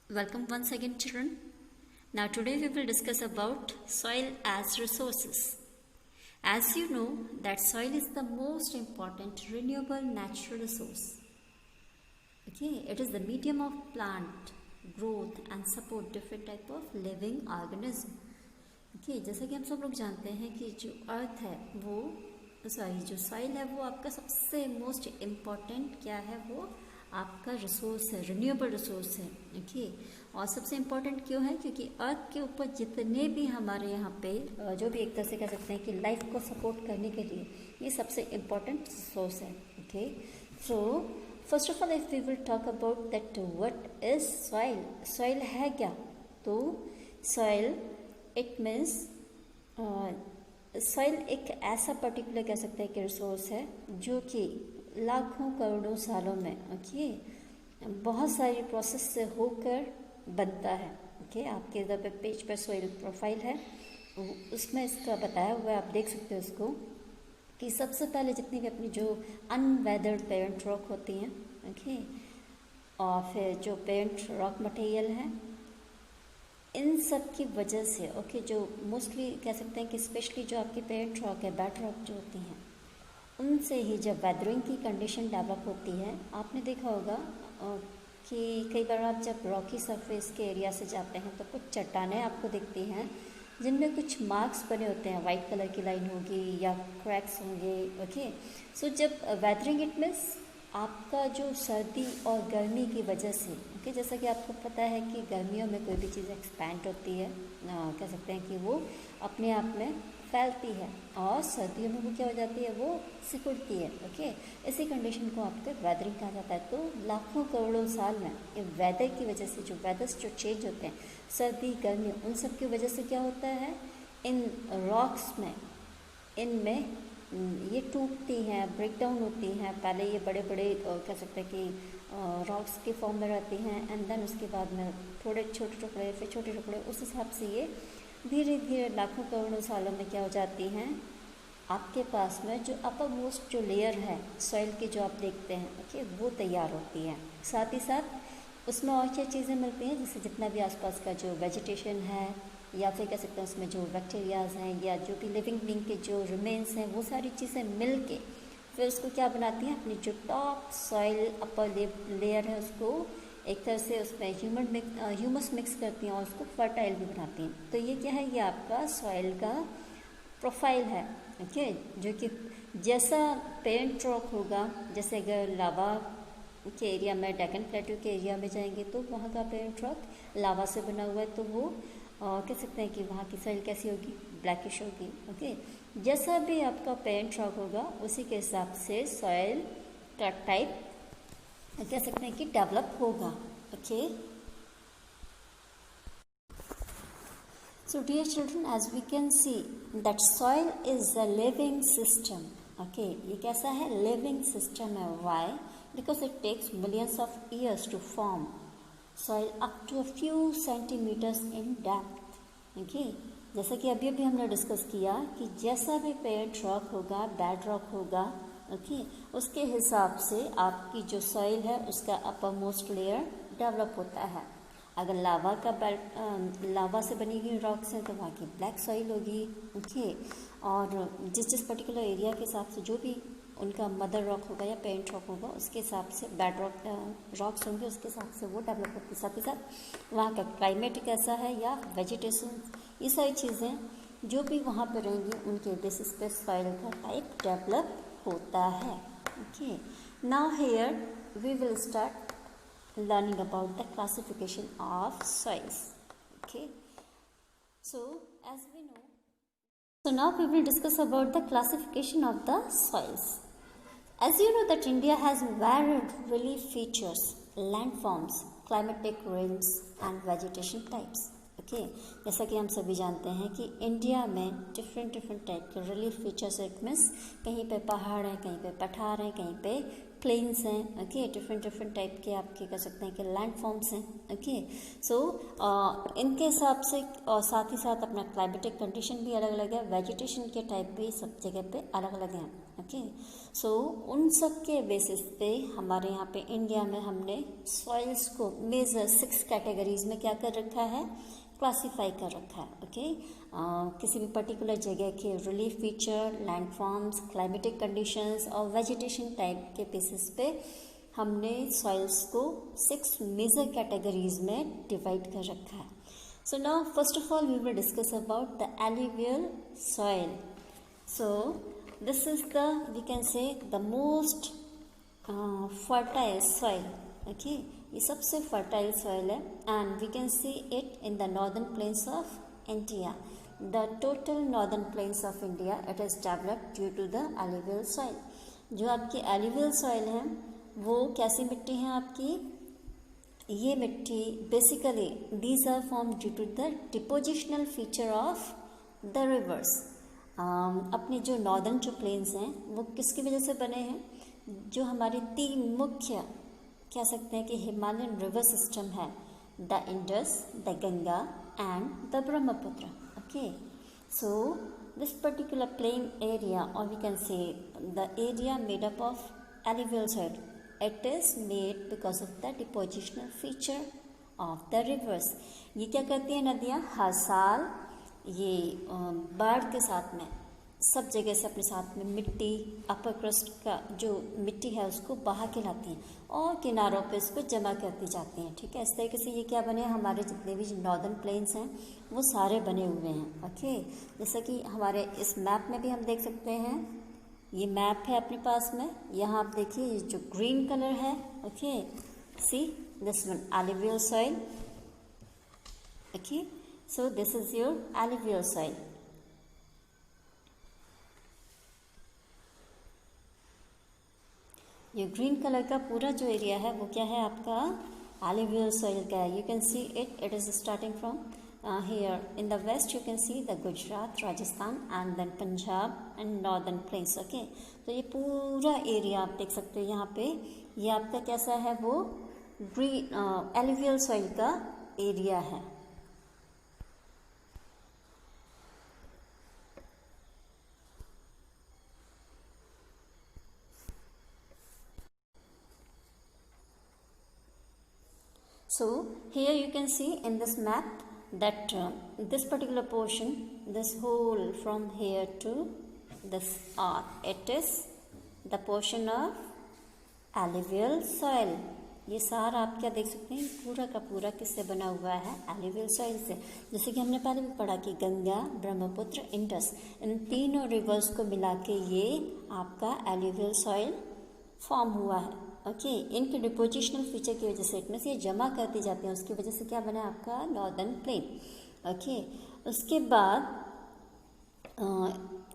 Welcome once again, children. Now today we will discuss about soil as resources. As you know that soil is the most important renewable natural resource. Okay, it is the medium of plant growth and support different type of living organism. Okay, जैसा कि हम सब लोग जानते हैं कि जो अर्थ है वो जो सॉइल है वो आपका सबसे मोस्ट इम्पॉर्टेंट क्या है, वो आपका रिसोर्स है, रिन्यूएबल रिसोर्स है. ओके, और सबसे इम्पॉर्टेंट क्यों है? क्योंकि अर्थ के ऊपर जितने भी हमारे यहाँ पे जो भी एक तरह से कह सकते हैं कि लाइफ को सपोर्ट करने के लिए ये सबसे इम्पॉर्टेंट रिसोर्स है. Okay, so first of all if we will talk about that what is soil. Soil है क्या? तो सॉइल इट मीन्स सॉइल एक ऐसा पर्टिकुलर कह सकते हैं कि रिसोर्स है जो कि लाखों करोड़ों सालों में बहुत सारी प्रोसेस से होकर बनता है. ओके, आपके इधर पे पेज पर सॉइल प्रोफाइल है, उसमें इसका बताया हुआ है, आप देख सकते हो उसको कि सबसे पहले जितनी भी अपनी जो अनवेदर्ड पेरेंट रॉक होती हैं, ओके, और फिर जो पेरेंट रॉक मटेरियल है, इन सब की वजह से जो मोस्टली कह सकते हैं कि स्पेशली जो आपकी पेरेंट रॉक है, बेड रॉक जो होती हैं, उनसे ही जब वेदरिंग की कंडीशन डेवलप होती है. आपने देखा होगा कि कई बार आप जब रॉकी सरफेस के एरिया से जाते हैं तो कुछ चट्टानें आपको दिखती हैं जिनमें कुछ मार्क्स बने होते हैं, वाइट कलर की लाइन होगी या क्रैक्स होंगे. ओके, सो जब वेदरिंग इट मीन्स आपका जो सर्दी और गर्मी की वजह से, ओके, जैसा कि आपको पता है कि गर्मियों में कोई भी चीज़ एक्सपैंड होती है, कह सकते हैं कि वो अपने आप में फैलती है, और सर्दियों में वो क्या हो जाती है, वो सिकुड़ती है. ओके, इसी कंडीशन को आपके वेदरिंग कहा जाता है. तो लाखों करोड़ों साल में ये वेदर की वजह से जो वेदर्स जो चेंज होते हैं, सर्दी गर्मी, उन सब की वजह से क्या होता है, इन रॉक्स में, इनमें ये टूटती हैं, ब्रेक डाउन होती हैं. पहले ये बड़े बड़े कह सकते हैं कि रॉक्स के फॉर्म में रहती हैं, एंड देन उसके बाद में थोड़े छोटे टुकड़े, फिर छोटे टुकड़े, उस हिसाब से ये धीरे धीरे लाखों करोड़ों सालों में क्या हो जाती हैं, आपके पास में जो अपर मोस्ट जो लेयर है सॉइल की जो आप देखते हैं, ओके, वो तैयार होती है. साथ ही साथ उसमें और क्या चीज़ें मिलती हैं, जैसे जितना भी आसपास का जो वेजिटेशन है, या फिर कह सकते हैं उसमें जो बैक्टीरियाज हैं, या जो भी लिविंग बीइंग के जो रिमेन्स हैं, वो सारी चीज़ें मिल के फिर उसको क्या बनाती हैं, अपनी जो टॉप सॉइल अपर लेयर है उसको एक तरह से उसमें ह्यूमस मिक्स करती हैं और उसको फर्टाइल भी बनाती हैं. तो ये क्या है, ये आपका सॉइल का प्रोफाइल है. ओके, जो कि जैसा पेरेंट रॉक होगा, जैसे अगर लावा के एरिया में, डेक्कन प्लेटू के एरिया में जाएंगे तो वहाँ का पेरेंट रॉक लावा से बना हुआ है, तो वो कह सकते हैं कि वहाँ की सॉइल कैसी होगी, ब्लैकिश होगी. ओके, जैसा भी आपका पेरेंट रॉक होगा उसी के हिसाब से सॉइल का टाइप कह सकते हैं कि डेवलप होगा. Okay, so dear children, as we can see that soil is a living system. Okay, ये कैसा है, लिविंग सिस्टम है. Why? Because it takes millions of years to form soil up to a few centimetres in depth. Okay, जैसा कि अभी अभी हमने discuss किया कि जैसा भी पेरेंट रॉक होगा, बेड रॉक होगा, ओके, उसके हिसाब से आपकी जो सॉइल है उसका अपर मोस्ट लेयर डेवलप होता है. अगर लावा से बनी हुई रॉक्स हैं तो वहाँ की ब्लैक सॉइल होगी. ओके, और जिस पर्टिकुलर एरिया के हिसाब से जो भी उनका मदर रॉक होगा या पेरेंट रॉक होगा, उसके हिसाब से बेड रॉक्स होंगे, उसके हिसाब से वो डेवलप होती है. साथ ही साथ वहाँ का क्लाइमेट कैसा है या वेजिटेशन, ये सारी चीज़ें जो भी वहाँ पर रहेंगी उनके बेसिस पे सॉइल का टाइप डेवलप होता है. Okay, now here we will start learning about the classification of soils. Okay, so as we know, so now we will discuss about the classification of the soils. As you know that India has varied relief features, landforms, climatic ranges and vegetation types. Okay, जैसा कि हम सभी जानते हैं कि India में different type के relief features. It means कहीं पे पहाड़ हैं, कहीं पे पठार हैं, कहीं पे प्लेन्स हैं. ओके, डिफरेंट टाइप के आपके कह सकते हैं कि लैंड फॉर्म्स हैं. ओके, सो इनके हिसाब से, और साथ ही साथ अपना क्लाइमेटिक कंडीशन भी अलग अलग है, वेजिटेशन के टाइप भी सब जगह पे अलग अलग हैं. ओके। सो उन सब के बेसिस पे हमारे यहाँ पे इंडिया में हमने सॉइल्स को मेजर 6 कैटेगरीज में क्या कर रखा है, क्लासीफाई कर रखा है। ओके, किसी भी पर्टिकुलर जगह के relief feature, landforms, climatic conditions और वेजिटेशन टाइप के बेसिस पे हमने सॉइल्स को 6 मेजर कैटेगरीज में डिवाइड कर रखा है। So now first of all we will discuss about the alluvial soil. So this is the, we can say, the most fertile soil. Okay, ये सबसे fertile soil है and we can see it in the northern plains of India. The total northern plains of India, it is developed due to the alluvial soil. जो आपकी alluvial soil है वो कैसी मिट्टी है आपकी, ये मिट्टी basically these are form due to the depositional feature of the rivers. अपने जो नॉर्दर्न जो प्लेन्स हैं वो किसकी वजह से बने हैं, जो हमारे 3 मुख्य कह सकते हैं कि हिमालयन रिवर सिस्टम है, the Indus, the Ganga and the Brahmaputra. Okay, so this particular plain area और we can say the area made up of alluvial soil, it is made because of the depositional feature of the rivers. ये क्या करती है नदियाँ, हर साल ये बाढ़ के साथ में सब जगह से अपने साथ में मिट्टी, अपर क्रस्ट का जो मिट्टी है उसको बहा के लाती हैं और किनारों पे इसको जमा करती जाती हैं। ठीक है, इस तरीके से ये क्या बने, हमारे जितने भी नॉर्दर्न प्लेन्स हैं वो सारे बने हुए हैं। ओके, जैसा कि हमारे इस मैप में भी हम देख सकते हैं, ये मैप है अपने पास में, यहाँ आप देखिए ये जो ग्रीन कलर है, okay, see this one alluvial soil. Okay, so this is your alluvial soil. ये ग्रीन कलर का पूरा जो एरिया है वो क्या है आपका alluvial soil का है. You can see it is starting from here in the west you can see the Gujarat, Rajasthan and then Punjab and northern plains. Okay, तो ये पूरा एरिया आप देख सकते हो यहाँ पे, ये आपका कैसा है, वो ग्रीन alluvial soil का एरिया है. So here you can see in this map that this particular portion, this whole from here to this arc, it is the portion of alluvial soil. ये सारा आप क्या देख सकते हैं, पूरा का पूरा किससे बना हुआ है, alluvial soil से. जैसे कि हमने पहले भी पढ़ा कि गंगा, ब्रह्मपुत्र, इंडस, इन तीनों रिवर्स को मिला के ये आपका alluvial soil फॉर्म हुआ है. ओके, इनके डिपोजिशनल फीचर की वजह से इनमें से ये जमा करती जाती हैं, उसकी वजह से क्या बना आपका नॉर्दर्न प्लेन. ओके, उसके बाद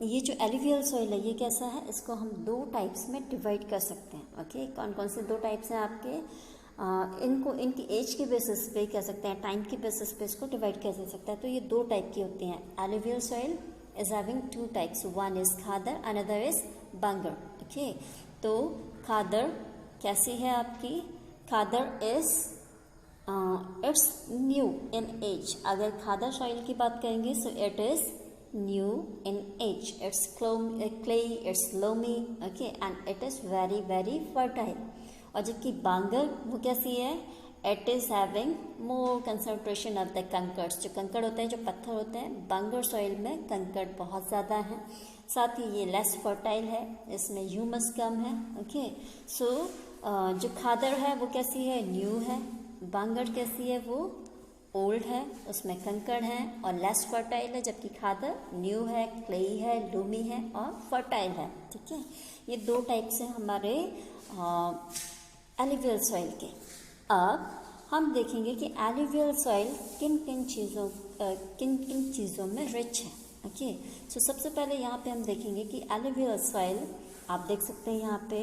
ये जो एलुवियल सॉइल है ये कैसा है, इसको हम 2 टाइप्स में डिवाइड कर सकते हैं. ओके, कौन कौन से 2 टाइप्स हैं आपके, इनको इनकी एज के बेसिस पे कह सकते हैं, टाइम के बेसिस पे इसको डिवाइड किया जा सकता है. तो ये 2 टाइप की होती हैं. Alluvial soil is having 2 types, one is khadar, another is bangar. Okay, तो खादर कैसी है आपकी, khadar is it's new in age. अगर खादर सॉइल की बात करेंगे so it is new in age, it's clay, it's loamy. Okay, and it is very very fertile. और जबकि बांगर वो कैसी है, it is having more concentration of the kankars. जो कंकड़ होते हैं, जो पत्थर होते हैं, बांगर सॉइल में कंकड़ बहुत ज़्यादा हैं. साथ ही ये लेस फर्टाइल है, इसमें ह्यूमस कम है. ओके, सो जो खादर है वो कैसी है, न्यू है. बांगर कैसी है, वो ओल्ड है, उसमें कंकड़ हैं और लेस फर्टाइल है. जबकि खादर न्यू है, क्लेई है, लूमी है और फर्टाइल है. ठीक है, ये 2 टाइप से हमारे एलुवियल सॉइल के. अब हम देखेंगे कि एलुवियल सॉइल किन किन चीज़ों में रिच है. ओके, सो सबसे पहले यहाँ पे हम देखेंगे कि एलुवियल सॉइल आप देख सकते हैं यहाँ पे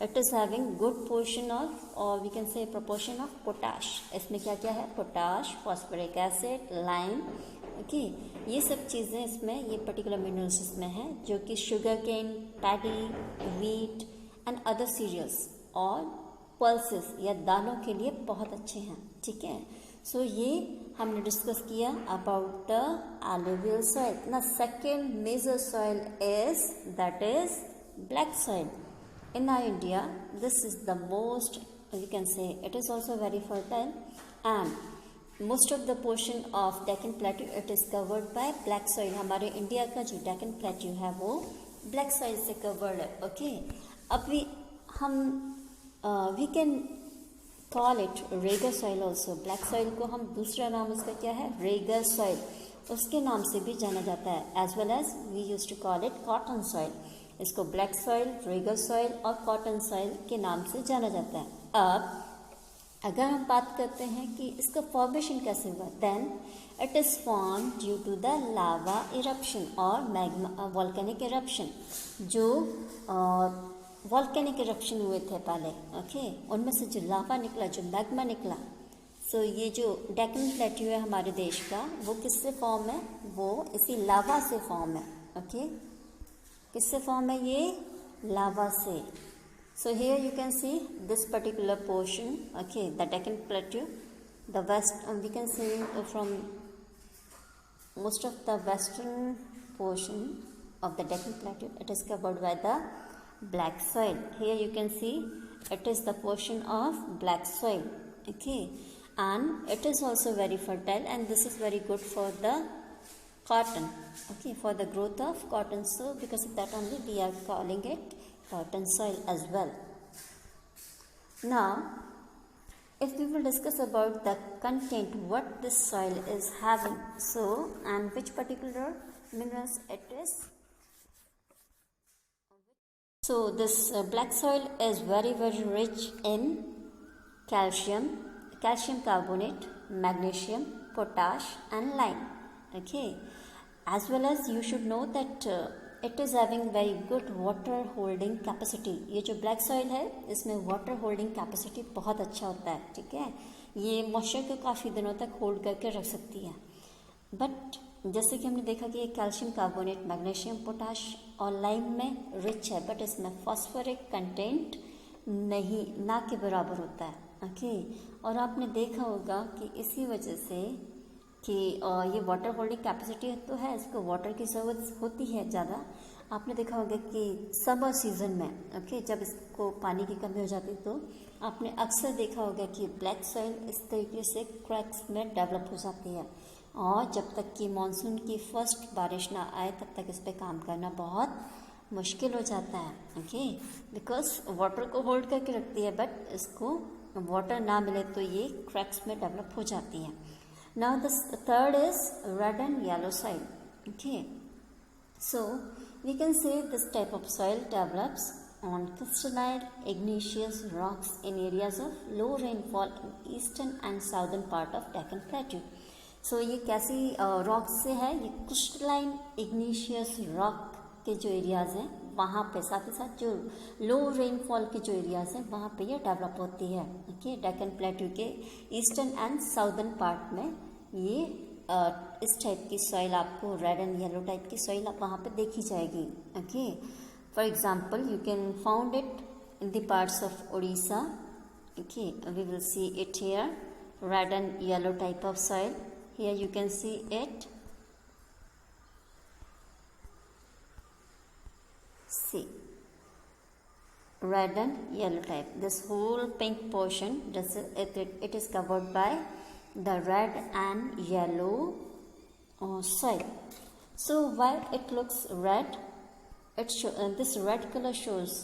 it is having good portion of, और we can say proportion of potash. इसमें क्या क्या है, potash, phosphoric acid, lime. Okay, ये सब चीज़ें इसमें, ये पर्टिकुलर मिनरल्स इसमें हैं जो कि sugarcane, paddy, wheat and other cereals और पल्सेस या दालों के लिए बहुत अच्छे हैं. ठीक है, सो ये हमने डिस्कस किया अबाउट द एलुवियल सॉइल. ना second major soil is that is black soil. In our India, this is the most, you can say, it is also very fertile, and most of the portion of Deccan Plateau it is covered by black soil. हमारे India का जो Deccan Plateau है वो black soil से covered है. Okay, अभी हम we can call it Regar soil also. Black soil को हम दूसरा नाम इसका क्या है, रेगर soil, उसके नाम से भी जाना जाता है. As well as we used to call it cotton soil. इसको ब्लैक सॉइल, रेगर सॉइल और कॉटन सॉइल के नाम से जाना जाता है. अब अगर हम बात करते हैं कि इसका फॉर्मेशन कैसे हुआ, then it is form due to the lava eruption और मैग्मा वॉल्केनिक इरप्शन. जो वॉल्केनिक इरप्शन हुए थे पहले, ओके, उनमें से जो लावा निकला, जो मैग्मा निकला, सो ये जो डेक्कन प्लेट्यू है हमारे देश का, वो किससे फॉर्म है, वो इसी लावा से फॉर्म है. ओके, किससे फॉर्म है, ये लावा से. So here you can see this particular portion, okay, the Deccan Plateau, the west, we can see from most of the western portion of the Deccan Plateau, it is covered by the black soil. Here you can see it is the portion of black soil, okay, and it is also very fertile, and this is very good for the cotton, okay, for the growth of cotton. So because of that only we are calling it cotton soil as well. Now, if we will discuss about the content, what this soil is having, so and which particular minerals it is. So this black soil is very rich in calcium, calcium carbonate, magnesium, potash and lime. Okay, as well as you should know that it is having very good water holding capacity. ये जो black soil है इसमें water holding capacity बहुत अच्छा होता है. ठीक है, ये मॉइस्चर को काफ़ी दिनों तक होल्ड करके रख सकती है. बट जैसे कि हमने देखा कि ये कैल्शियम कार्बोनेट, मैग्नीशियम, पोटाश और लाइम में रिच है, बट इसमें फॉस्फोरिक कंटेंट नहीं, ना के बराबर होता है. ओके, और आपने देखा होगा कि इसी वजह से कि ये वाटर होल्डिंग कैपेसिटी तो है, इसको वाटर की ज़रूरत होती है ज़्यादा. आपने देखा होगा कि समर सीज़न में, ओके, जब इसको पानी की कमी हो जाती है तो आपने अक्सर देखा होगा कि ब्लैक सॉइल इस तरीके से क्रैक्स में डेवलप हो जाती है, और जब तक कि मानसून की फर्स्ट बारिश ना आए तब तक इस पर काम करना बहुत मुश्किल हो जाता है. ओके, बिकॉज वाटर को होल्ड करके रखती है, बट इसको वाटर ना मिले तो ये क्रैक्स में डेवलप हो जाती है. Now the third is red and yellow soil. Okay, so we can say this type of soil develops on crystalline igneous rocks in areas of low rainfall in eastern and southern part of Deccan Plateau. So ये कैसी rocks से है, ये crystalline इग्नीशियस rock के जो areas हैं वहाँ पे, साथ ही साथ जो लो रेनफॉल के जो एरियाज़ हैं वहाँ पे ये डेवलप होती है. ओके, डेक्कन प्लेट्यू के ईस्टर्न एंड साउदर्न पार्ट में ये इस टाइप की सॉइल आपको, रेड एंड येलो टाइप की सॉइल आप वहाँ पे देखी जाएगी. Okay, for example you can found it in the parts of Orissa. Okay, we will see it here, red and yellow type of soil. Here you can see it. See, red and yellow type. This whole pink portion, it is covered by the red and yellow soil. So why it looks red? This red color shows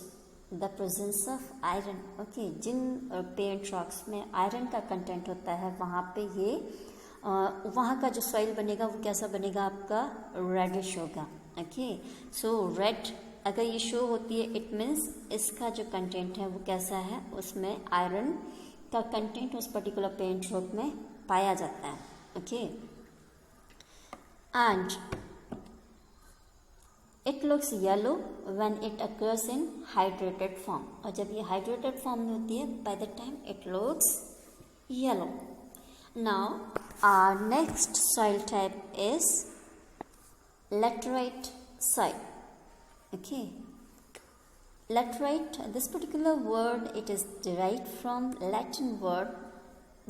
the presence of iron. Okay, जिन parent rocks में iron का content होता है वहाँ पे ये वहाँ का जो सॉइल बनेगा वो कैसा बनेगा, आपका रेडिश होगा. ओके, सो रेड अगर ये शो होती है इट मीन्स इसका जो कंटेंट है वो कैसा है, उसमें आयरन का कंटेंट उस पर्टिकुलर पेंट रॉक में पाया जाता है. Okay, and it looks yellow when it occurs in hydrated form. और जब ये हाइड्रेटेड फॉर्म में होती है by the time it looks yellow. Now our next soil type is laterite soil. Okay, laterite, this particular word, it is derived from Latin word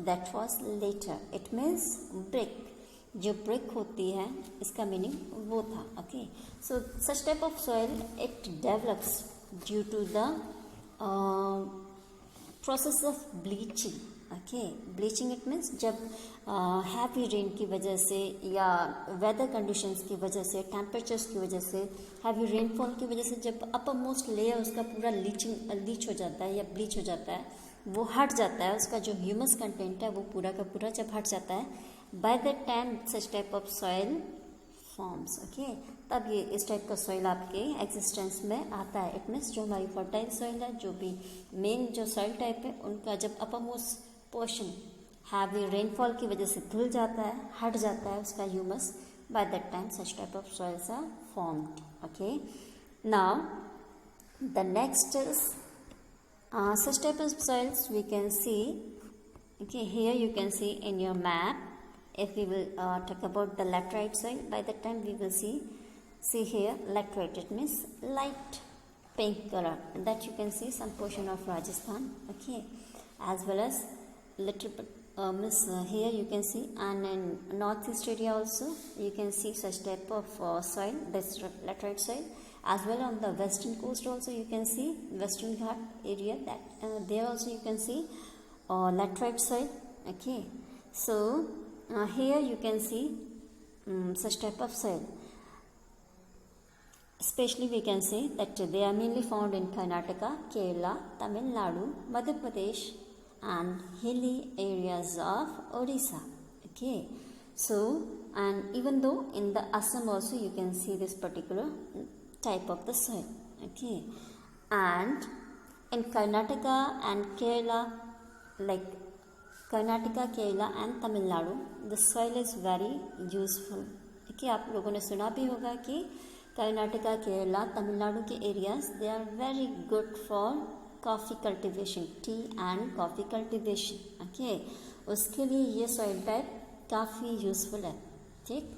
that was later. It means brick. जो brick होती है इसका meaning वो था. Okay, so such type of soil it develops due to the process of bleaching. Okay, bleaching it means जब heavy rain की वजह से या वेदर कंडीशंस की वजह से, टेम्परेचर्स की वजह से, हैवी रेनफॉल की वजह से जब अपर मोस्ट लेयर उसका पूरा लीच हो जाता है या ब्लीच हो जाता है, वो हट जाता है, उसका जो ह्यूमस कंटेंट है वो पूरा का पूरा जब हट जाता है, by the time such type of soil forms. Okay, तब ये इस टाइप का सॉइल आपके एग्जिस्टेंस में आता है। इट मीन्स जो हमारी फर्टाइल सॉइल है, जो भी मेन जो सॉइल टाइप है, उनका जब upper most portion heavy rainfall की वजह से धुल जाता है, हट जाता है उसका humus, by that time such type of soils are formed. Okay, now the next is such type of soils we can see. Okay, here you can see in your map. If we will talk about the laterite soil, by that time we will see here laterite, it means light pink color, that you can see some portion of Rajasthan. Okay, as well as little bit here you can see, and in northeast area also you can see such type of soil, this laterite soil. As well on the western coast also you can see, western Ghat area, that there also you can see laterite soil. Okay, so here you can see such type of soil. Especially we can say that they are mainly found in Karnataka, Kerala, Tamil Nadu, Madhya Pradesh and hilly areas of Odisha. Okay, so and even though in the Assam also you can see this particular type of the soil. Okay, and in Karnataka and Kerala, like Karnataka, Kerala and Tamil Nadu, the soil is very useful. Okay, आप लोगों ने सुना भी होगा कि कर्नाटका, केरला, तमिलनाडु के areas they are very good for coffee cultivation, tea and coffee cultivation. Okay, उसके लिए ये सॉइल टाइप काफ़ी यूज़फुल है। ठीक,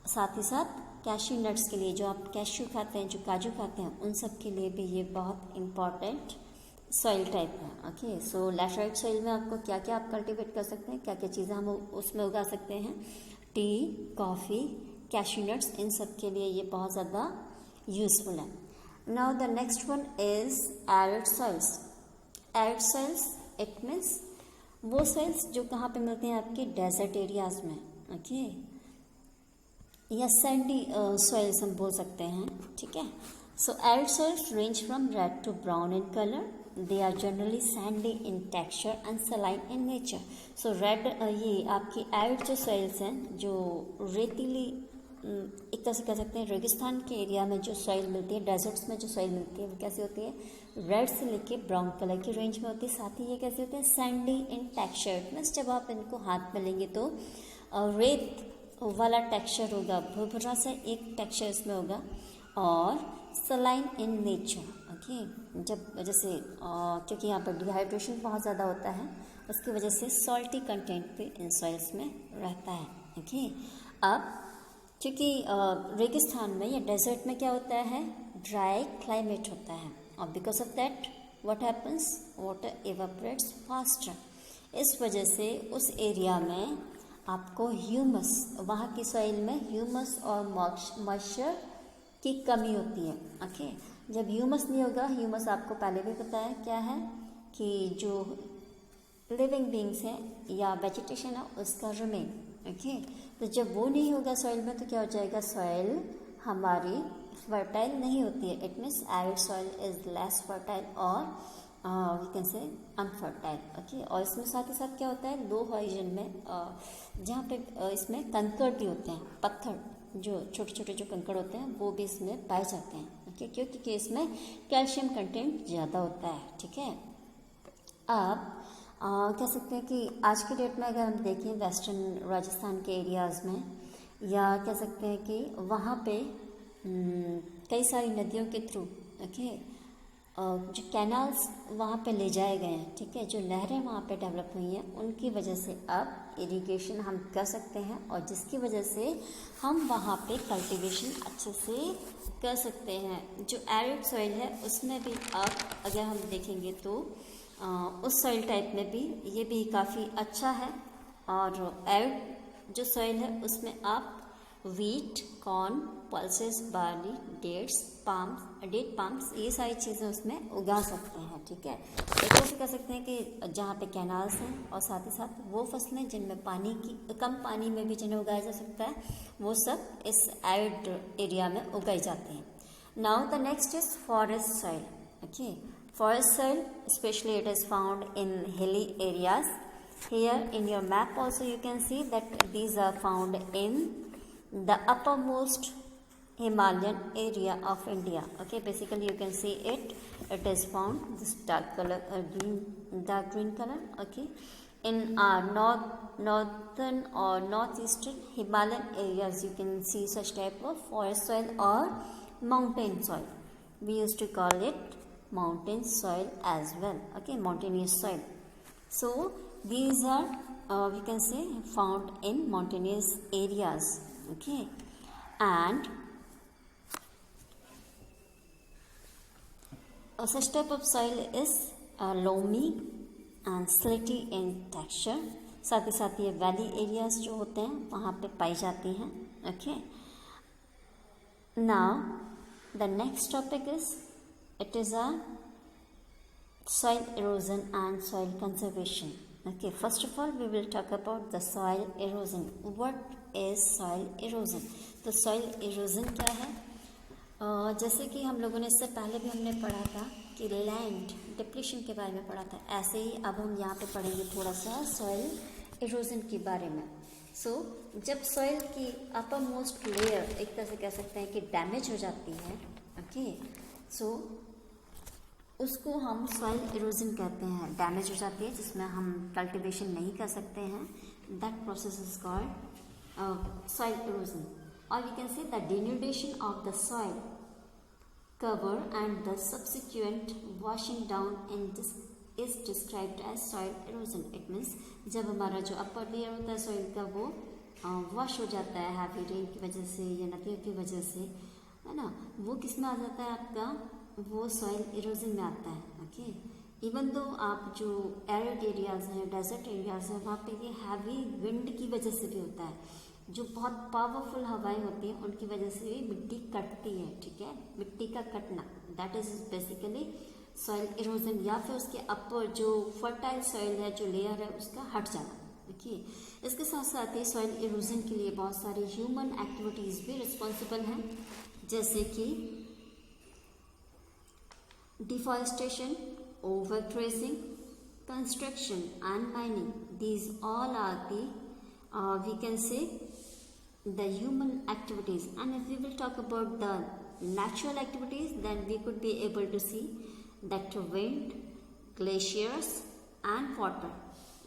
साथ ही साथ कैश्यू नट्स के लिए, जो आप कैश्यू खाते हैं, जो काजू खाते हैं, उन सब के लिए भी ये बहुत इम्पॉर्टेंट सॉइल टाइप है। ओके, सो लैटराइट सॉइल में आपको क्या क्या आप कल्टिवेट कर सकते हैं, क्या क्या चीज़ें हम उसमें उगा सकते हैं, टी, कॉफ़ी, कैश्यू नट्स, इन सब के लिए ये बहुत ज़्यादा यूज़फुल है। Now the next one is arid soils. Arid soils it means वो सॉइल्स जो कहाँ पे मिलते हैं, आपके डेजर्ट एरियाज में। ओके, या सैंडी सॉइल्स हम बोल सकते हैं। ठीक है, so arid soils range from red to brown in colour, they are generally sandy in texture and saline in nature. So red, ये आपकी एरिड जो सॉइल्स हैं, जो रेतीली, एक तरह से कह सकते हैं रेगिस्तान के एरिया में जो सॉइल मिलती है, डेजर्ट्स में जो सॉइल मिलती है, वो कैसे होती है, रेड से लेके ब्राउन कलर की रेंज में होती है। साथ ही ये कैसे होते हैं, सैंडी इन टेक्सचर, मीन्स जब आप इनको हाथ में लेंगे तो रेत वाला टेक्सचर होगा, भुरभुरा सा एक टेक्सचर इसमें होगा, और सलाइन इन नेचर। ओके, जब जैसे क्योंकि यहाँ पर डिहाइड्रेशन बहुत ज़्यादा होता है, उसकी वजह से सॉल्टी कंटेंट भी इन सॉइल्स में रहता है। ओके, अब क्योंकि रेगिस्तान में या डेजर्ट में क्या होता है, ड्राई क्लाइमेट होता है, और because of that what happens, water evaporates faster. इस वजह से उस एरिया में आपको ह्यूमस, वहाँ की सॉइल में ह्यूमस और मॉइस्चर की कमी होती है। ओके, जब ह्यूमस नहीं होगा, ह्यूमस आपको पहले भी पता है क्या है, कि जो लिविंग बींग्स हैं या वेजिटेशन है उसका रिमेन। ओके, तो जब वो नहीं होगा सॉइल में, तो क्या हो जाएगा, सॉइल हमारी फर्टाइल नहीं होती है। It means arid soil is less fertile और we can say unfertile. Okay, और इसमें साथ ही साथ क्या होता है, लो हाइजन में जहाँ पे इसमें कंकड़ भी होते हैं, पत्थर, जो छोटे छोटे जो कंकड़ होते हैं वो भी इसमें पाए जाते हैं। ओके, क्योंकि इसमें कैल्शियम कंटेंट ज़्यादा होता है। ठीक है, अब कह सकते हैं कि आज के डेट में अगर हम देखें वेस्टर्न राजस्थान के एरियाज़ में, या कह सकते हैं कि वहाँ पे कई सारी नदियों के थ्रू, ओके, जो कैनाल्स वहाँ पे ले जाए गए हैं, ठीक है, जो नहरें वहाँ पे डेवलप हुई हैं, उनकी वजह से अब इरिगेशन हम कर सकते हैं, और जिसकी वजह से हम वहाँ पे कल्टीवेशन अच्छे से कर सकते हैं। जो एरिड सॉइल है उसमें भी अब अगर हम देखेंगे तो उस सॉइल टाइप में भी ये भी काफ़ी अच्छा है, और एरिड जो सॉइल है उसमें आप wheat, corn, pulses, barley, dates, date palms, ये सारी चीज़ें उसमें उगा सकते हैं। ठीक है, एक तरह से कह सकते हैं कि जहाँ पे कैनाल्स हैं और साथ ही साथ वो फसलें जिनमें पानी की कम पानी में भी जिन्हें उगाया जा सकता है, वो सब इस एरिड एरिया में उगाई जाती हैं। Now the next is forest soil. Okay, forest soil, especially it is found in hilly areas. Here in your map also you can see that these are found in the uppermost Himalayan area of India. Okay, basically you can see it. It is found this dark color, dark green color. Okay, in northern or northeastern Himalayan areas you can see such type of forest soil or mountain soil. We used to call it mountain soil as well. Okay, mountainous soil. So these are we can say found in mountainous areas. Okay, and such type of soil is loamy and slitty in texture. साथ ही साथ ये valley areas जो होते हैं वहाँ पे पाई जाती हैं. Okay, now the next topic is it is a soil erosion and soil conservation. Okay, first of all we will talk about the soil erosion. What is soil erosion? तो soil erosion क्या है? जैसे कि हम लोगों ने इससे पहले भी हमने पढ़ा था कि लैंड डिप्लीशन के बारे में पढ़ा था, ऐसे ही अब हम यहाँ पे पढ़ेंगे थोड़ा सा सॉइल इरोजन के बारे में. जब सॉइल की अपर मोस्ट लेयर एक तरह से कह सकते हैं कि डैमेज हो जाती है, ओके, उसको हम सॉइल इरोजन कहते हैं. डैमेज हो जाती है जिसमें हम कल्टीवेशन नहीं कर सकते हैं, that process is called soil erosion. और we can say the denudation of the soil cover and the subsequent washing down in this is described as soil erosion. It means जब हमारा जो अपर लेयर होता है soil का वो wash हो जाता है हैवी रेन की वजह से या नदियों की वजह से, है ना, वो किस में आ जाता है आपका, वो सॉइल इरोजन में आता है. ओके, इवन दो आप जो एरिड एरियाज हैं, डेजर्ट एरियाज हैं, वहाँ पे ये हैवी विंड की वजह से भी होता है. जो बहुत पावरफुल हवाएं होती हैं उनकी वजह से भी मिट्टी कटती है. ठीक है, मिट्टी का कटना, that is basically soil erosion. या फिर उसके अपर जो फर्टाइल सॉइल है, जो लेयर है, उसका हट जाना. ओके, इसके साथ साथ ही सॉइल इरोजन के लिए बहुत सारी ह्यूमन एक्टिविटीज भी रिस्पॉन्सिबल हैं, जैसे कि deforestation, overgrazing, construction and mining. These all are the we can say the human activities. And if we will talk about the natural activities, then we could be able to see that wind, glaciers and water.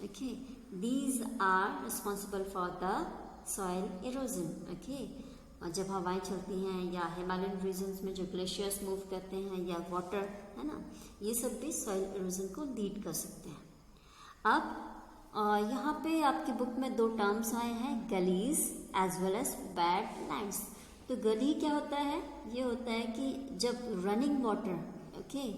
Okay, these are responsible for the soil erosion. Okay, और जब हवाएं चलती हैं या Himalayan regions में जो glaciers move करते हैं या वाटर, है ना, ये सब भी सॉइल इरोजन को लीड कर सकते हैं. अब यहाँ पे आपकी बुक में दो टर्म्स आए हैं, गलीज एज वेल एज बैडलैंड्स. तो गली क्या होता है, ये होता है कि जब रनिंग वाटर, ओके,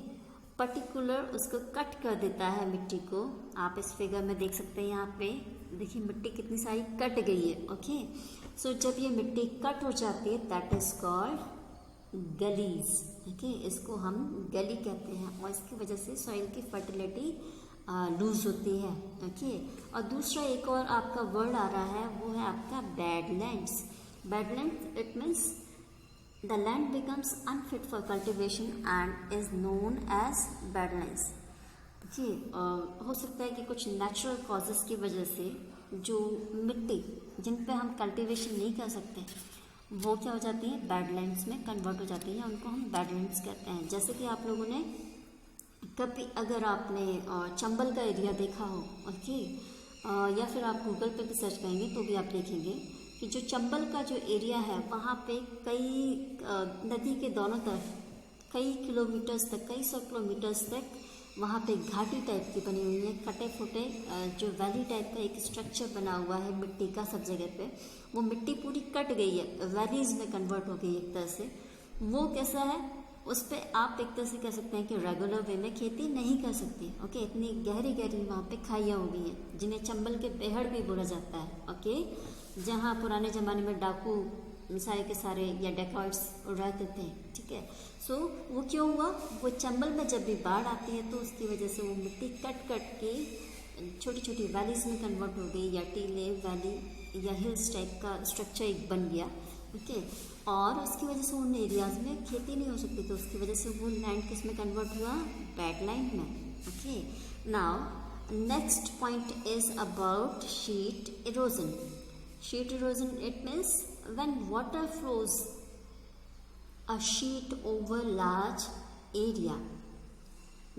पर्टिकुलर उसको कट कर देता है मिट्टी को. आप इस फिगर में देख सकते हैं, यहाँ पे देखिए मिट्टी कितनी सारी कट गई है. ओके, सो जब ये मिट्टी कट हो जाती है दैट इज कॉल्ड गलीज. ओके, इसको हम गली कहते हैं और इसकी वजह से सॉइल की फर्टिलिटी लूज होती है. ओके, और दूसरा एक और आपका वर्ड आ रहा है, वो है आपका badlands. Badlands it means the land becomes unfit for cultivation and is known as badlands. जी, हो सकता है कि कुछ नेचुरल कॉजेस की वजह से जो मिट्टी जिन पे हम कल्टीवेशन नहीं कर सकते वो क्या हो जाती है, बैडलैंड्स में कन्वर्ट हो जाती है, उनको हम बैडलैंड्स कहते हैं. जैसे कि आप लोगों ने कभी अगर आपने चंबल का एरिया देखा हो, ओके, या फिर आप गूगल पे भी सर्च करेंगे तो भी आप देखेंगे कि जो चंबल का जो एरिया है वहाँ पे कई नदी के दोनों तरफ कई किलोमीटर्स तक, कई 100 किलोमीटर्स तक वहाँ पे घाटी टाइप की बनी हुई है, कटे फुटे जो वैली टाइप का एक स्ट्रक्चर बना हुआ है मिट्टी का. सब जगह पे वो मिट्टी पूरी कट गई है, वैलीज में कन्वर्ट हो गई एक तरह से. वो कैसा है, उस पर आप एक तरह से कह सकते हैं कि रेगुलर वे में खेती नहीं कर सकती. ओके, इतनी गहरी गहरी वहाँ पे खाइयाँ हो गई हैं जिन्हें चंबल के बेहड़ भी बोला जाता है. ओके, जहाँ पुराने ज़माने में डाकू सारे के सारे या डेकॉर्ड्स रहते थे, ठीक है। सो वो क्यों हुआ, वो चंबल में जब भी बाढ़ आती है तो उसकी वजह से वो मिट्टी कट कट के छोटी छोटी वैलीज में कन्वर्ट हो गई, या टीले वैली या हिल्स टाइप का स्ट्रक्चर एक बन गया, ओके। और उसकी वजह से उन एरियाज में खेती नहीं हो सकती, तो उसकी वजह से वो लैंड किस में कन्वर्ट हुआ, वेटलैंड में, okay. Now next point is about sheet erosion. Sheet erosion, it means when water flows a sheet over large area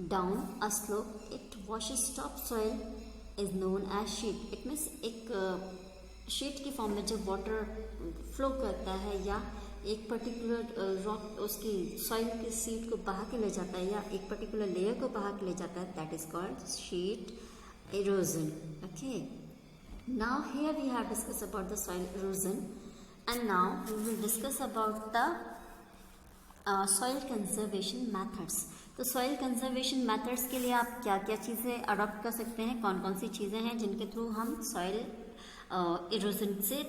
down a slope, it washes topsoil is known as sheet. It means एक sheet की form में जब water flow करता है या एक particular rock उसकी soil की सीट को बहा के ले जाता है या एक पर्टिकुलर लेयर को बहा के ले जाता है, that is called sheet erosion, okay. Now here we have discuss about the soil erosion, and now we will discuss about the soil conservation methods. तो soil conservation methods के लिए आप क्या क्या चीज़ें अडॉप्ट कर सकते हैं, कौन कौन सी चीज़ें हैं जिनके थ्रू हम soil erosion से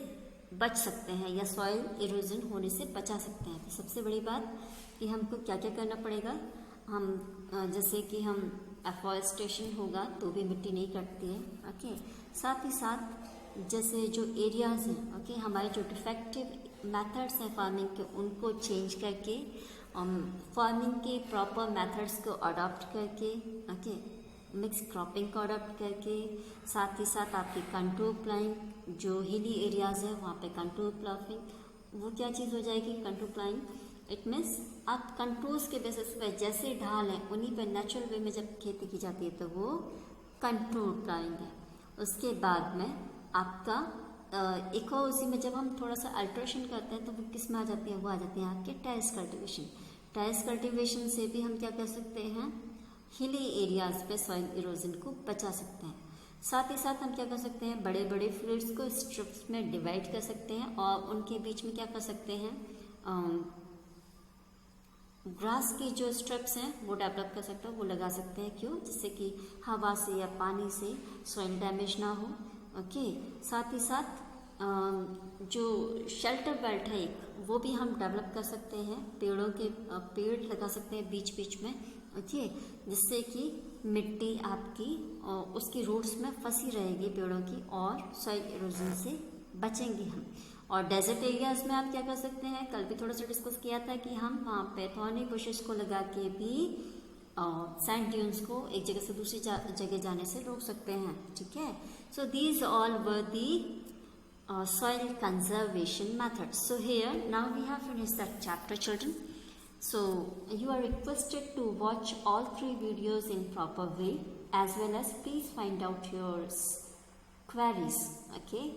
बच सकते हैं या soil erosion होने से बचा सकते हैं। तो सबसे बड़ी बात कि हमको क्या क्या करना पड़ेगा, हम जैसे कि हम एफॉरेस्टेशन होगा तो भी मिट्टी नहीं कटती है, ओके। साथ ही साथ जैसे जो एरियाज हैं, ओके, हमारे जो डिफेक्टिव मेथड्स हैं फार्मिंग के उनको चेंज करके फार्मिंग के प्रॉपर मेथड्स को अडॉप्ट करके, ओके, मिक्स क्रॉपिंग को अडॉप्ट करके, साथ ही साथ आपकी कंट्रोल प्लाइंग जो हिली एरियाज है वहाँ पे कंट्रोल प्लाइंग, वो क्या चीज़ हो जाएगी, कंट्रोल प्लाइंग। इट मीन्स आप कंट्रोल्स के बेसिस पे जैसे ढाल है उन्हीं पर नेचुरल वे में जब खेती की जाती है तो वो कंट्रोल प्लाइंग है। उसके बाद में आपका एक और उसी में जब हम थोड़ा सा अल्ट्रेशन करते हैं तो वो किस में आ जाती है, वो आ जाती है आपके टेरेस कल्टीवेशन। टेरेस कल्टीवेशन से भी हम क्या कर सकते हैं, हिली एरियाज पे सॉइल इरोजन को बचा सकते हैं। साथ ही साथ हम क्या कर सकते हैं, बड़े बड़े फील्ड्स को स्ट्रिप्स में डिवाइड कर सकते हैं और उनके बीच में क्या कर सकते हैं, ग्रास की जो स्ट्रिप्स हैं वो डेवलप कर सकते हैं, वो लगा सकते हैं। क्यों, जिससे कि हवा से या पानी से सॉइल डैमेज ना हो, ओके। साथ ही साथ जो शेल्टर बेल्ट है एक वो भी हम डेवलप कर सकते हैं, पेड़ों के पेड़ लगा सकते हैं बीच बीच में, ओके, जिससे कि मिट्टी आपकी उसकी रूट्स में फंसी रहेगी पेड़ों की और सॉइल इरोजन से बचेंगे हम। और डेजर्ट एरियाज में आप क्या कर सकते हैं, कल भी थोड़ा सा डिस्कस किया था कि हम वहाँ पे थॉर्नी बुशेस को लगा के भी सैंड ड्यून्स को एक जगह से दूसरी जगह जाने से रोक सकते हैं, ठीक है। So these all were the soil conservation methods. So here now we have finished that chapter, children. So you are requested to watch all 3 videos in proper way, as well as please find out your queries, okay.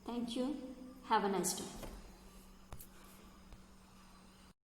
Thank you, have a nice day.